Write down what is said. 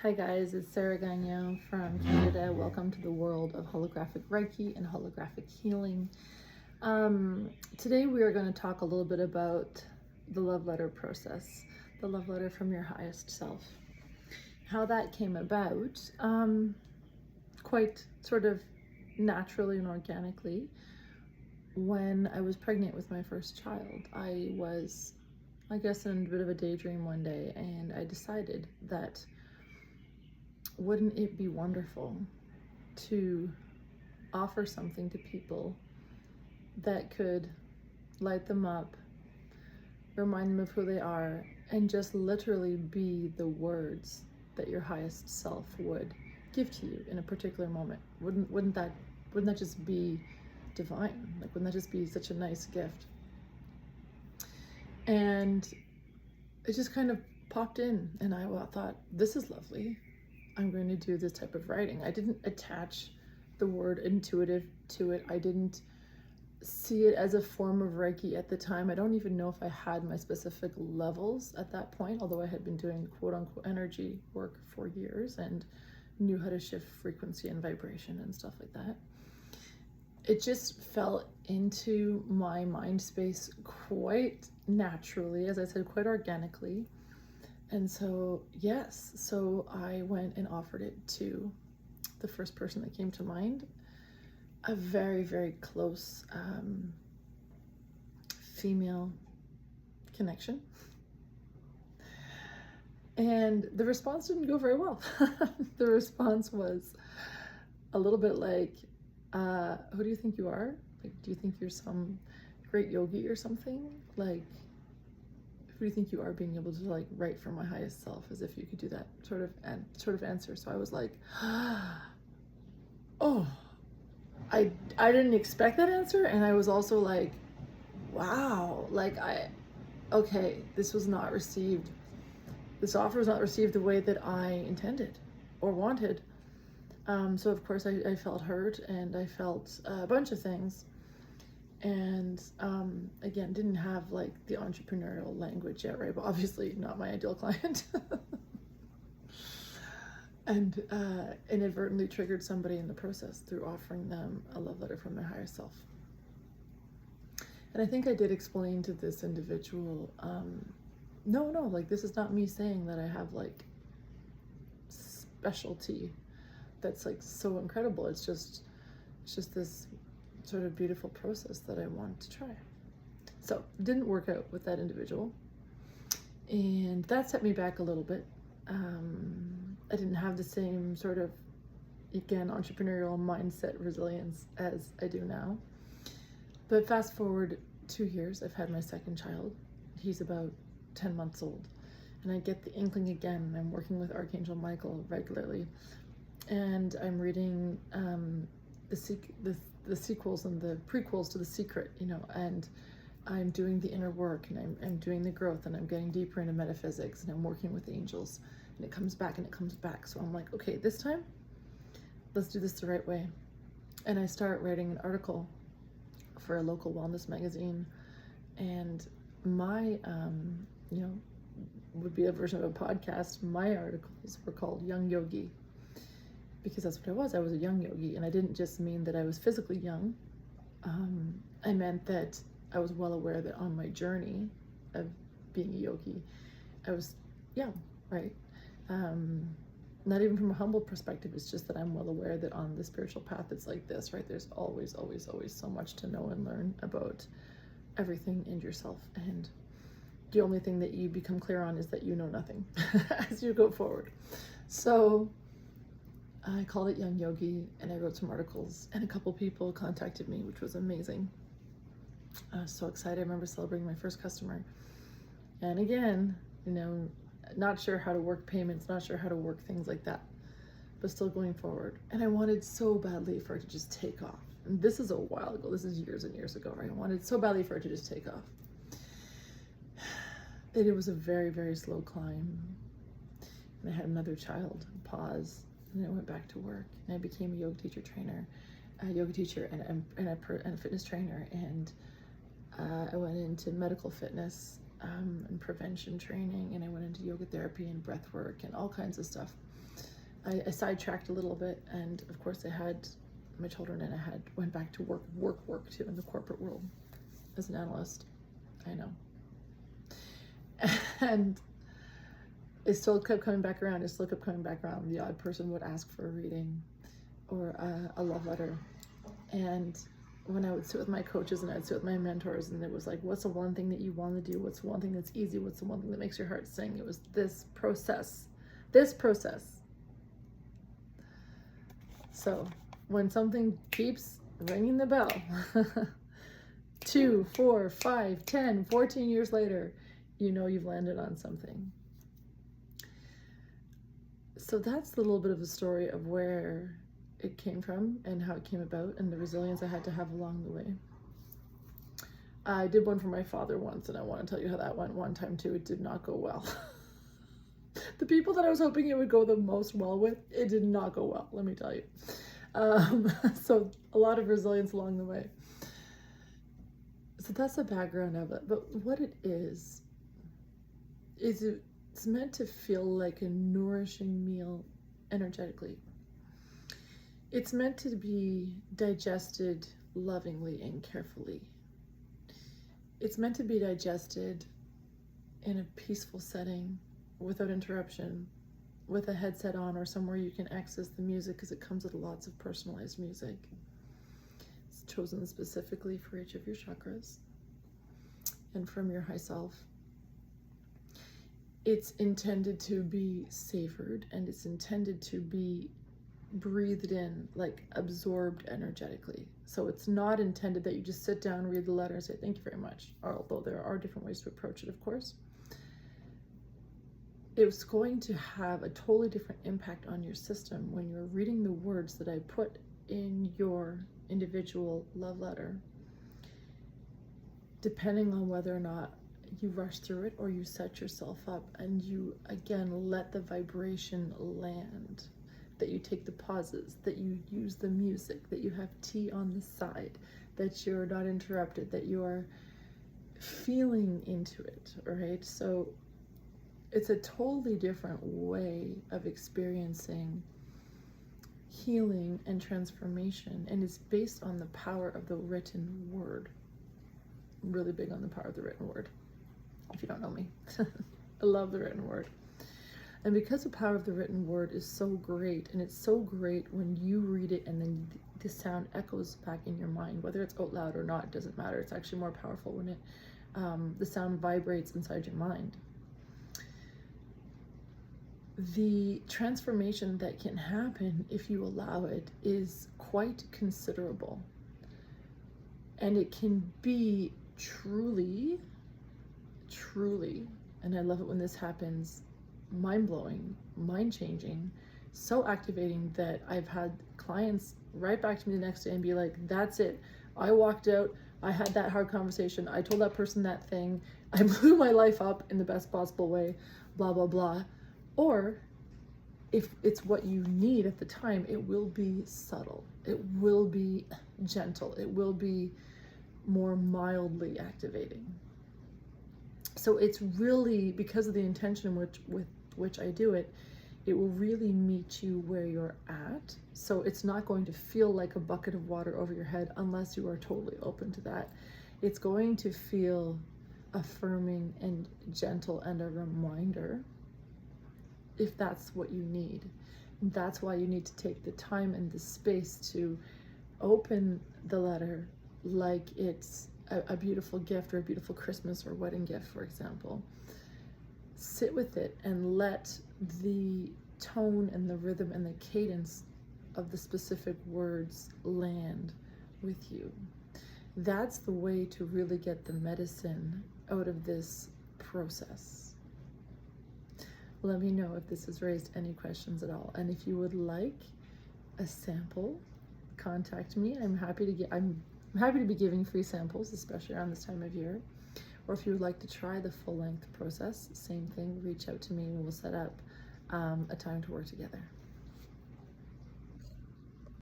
Hi guys, it's Sarah Gagnon from Canada. Welcome to the world of holographic Reiki and holographic healing. Today we are going to talk a little bit about the love letter process, the love letter from your highest self. How that came about, quite sort of naturally and organically. When I was pregnant with my first child, I was, I guess, in a bit of a daydream one day, and I decided that wouldn't it be wonderful to offer something to people that could light them up, remind them of who they are, and just literally be the words that your highest self would give to you in a particular moment? Wouldn't that just be divine? Like, wouldn't that just be such a nice gift? And it just kind of popped in, and I thought, this is lovely. I'm going to do this type of writing. I didn't attach the word intuitive to it. I didn't see it as a form of Reiki at the time. I don't even know if I had my specific levels at that point, although I had been doing quote unquote energy work for years and knew how to shift frequency and vibration and stuff like that. It just fell into my mind space quite naturally, as I said, quite organically. And so, yes, so I went and offered it to the first person that came to mind, a very, very close female connection. And the response didn't go very well. The response was a little bit like, who do you think you are? Like, do you think you're some great yogi or something? Like, who do you think you are, being able to like write for my highest self, as if you could do that sort of answer. So I was like, oh, I didn't expect that answer. And I was also like, wow, like okay, this was not received. This offer was not received the way that I intended or wanted. So of course I felt hurt, and I felt a bunch of things. And again, didn't have like the entrepreneurial language yet, right? But obviously not my ideal client. And inadvertently triggered somebody in the process through offering them a love letter from their higher self. And I think I did explain to this individual, no, like, this is not me saying that I have like specialty that's like so incredible. It's just this sort of beautiful process that I wanted to try. So it didn't work out with that individual, and that set me back a little bit. I didn't have the same sort of, again, entrepreneurial mindset resilience as I do now. But fast forward 2 years, I've had my second child. He's about 10 months old, and I get the inkling again. I'm working with Archangel Michael regularly, and I'm reading the sequels and the prequels to The Secret, and I'm doing the inner work, and I'm doing the growth, and I'm getting deeper into metaphysics, and I'm working with angels, and it comes back and it comes back. So I'm like, okay, this time, let's do this the right way. And I start writing an article for a local wellness magazine, and my, would be a version of a podcast. My articles were called Young Yogi, because that's what I was. I was a young yogi, and I didn't just mean that I was physically young. I meant that I was well aware that on my journey of being a yogi, I was young, right? Not even from a humble perspective. It's just that I'm well aware that on the spiritual path, it's like this, right? There's always, always, always so much to know and learn about everything in yourself. And the only thing that you become clear on is that you know nothing as you go forward. So I called it Young Yogi, and I wrote some articles, and a couple people contacted me, which was amazing. I was so excited. I remember celebrating my first customer. And again, not sure how to work payments, not sure how to work things like that, but still going forward. And I wanted so badly for it to just take off. And this is a while ago. This is years and years ago, right? I wanted so badly for it to just take off. And it was a very, very slow climb. And I had another child, pause, and I went back to work, and I became a yoga teacher and a fitness trainer. And I went into medical fitness and prevention training, and I went into yoga therapy and breath work and all kinds of stuff. I sidetracked a little bit, and of course I had my children, and I went back to work too in the corporate world as an analyst. I know. And it still kept coming back around. The odd person would ask for a reading or a love letter. And when I would sit with my coaches and I'd sit with my mentors, and it was like, what's the one thing that you want to do? What's the one thing that's easy? What's the one thing that makes your heart sing? It was this process. So when something keeps ringing the bell, 2, 4, 5, 10, 14 years later, you know you've landed on something. So that's a little bit of a story of where it came from and how it came about, and the resilience I had to have along the way. I did one for my father once, and I want to tell you how that went one time too. It did not go well. The people that I was hoping it would go the most well with, it did not go well, let me tell you. So a lot of resilience along the way. So that's the background of it. But what it is it's meant to feel like a nourishing meal energetically. It's meant to be digested lovingly and carefully. It's meant to be digested in a peaceful setting, without interruption, with a headset on or somewhere you can access the music, because it comes with lots of personalized music. It's chosen specifically for each of your chakras and from your high self. It's intended to be savored, and it's intended to be breathed in, like absorbed energetically. So it's not intended that you just sit down, read the letter, and say thank you very much, although there are different ways to approach it, of course. It's going to have a totally different impact on your system when you're reading the words that I put in your individual love letter, depending on whether or not you rush through it or you set yourself up and you, again, let the vibration land, that you take the pauses, that you use the music, that you have tea on the side, that you're not interrupted, that you are feeling into it, right? So it's a totally different way of experiencing healing and transformation, and it's based on the power of the written word. I'm really big on the power of the written word, if you don't know me. I love the written word. And because the power of the written word is so great, and it's so great when you read it and then the sound echoes back in your mind, whether it's out loud or not, it doesn't matter. It's actually more powerful when the sound vibrates inside your mind. The transformation that can happen if you allow it is quite considerable. And it can be truly, and I love it when this happens, mind-blowing, mind-changing, so activating that I've had clients write back to me the next day and be like, that's it. I walked out, I had that hard conversation, I told that person that thing, I blew my life up in the best possible way, blah, blah, blah. Or if it's what you need at the time, it will be subtle, it will be gentle, it will be more mildly activating. So it's really, because of the intention with which I do it, it will really meet you where you're at. So it's not going to feel like a bucket of water over your head unless you are totally open to that. It's going to feel affirming and gentle and a reminder, if that's what you need. And that's why you need to take the time and the space to open the letter like it's a beautiful gift, or a beautiful Christmas or wedding gift, for example. Sit with it and let the tone and the rhythm and the cadence of the specific words land with you. That's the way to really get the medicine out of this process. Let me know if this has raised any questions at all. And if you would like a sample, contact me. I'm happy to be giving free samples, especially around this time of year. Or if you would like to try the full length process, same thing, reach out to me and we'll set up a time to work together.